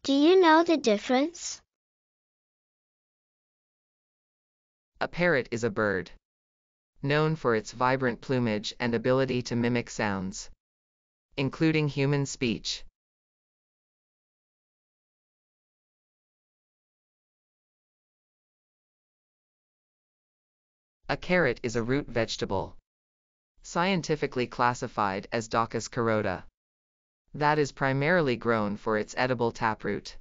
Do you know the difference? A parrot is a bird known for its vibrant plumage and ability to mimic sounds, including human speech. A carrot is a root vegetable, scientifically classified as Daucus carota, that is primarily grown for its edible taproot.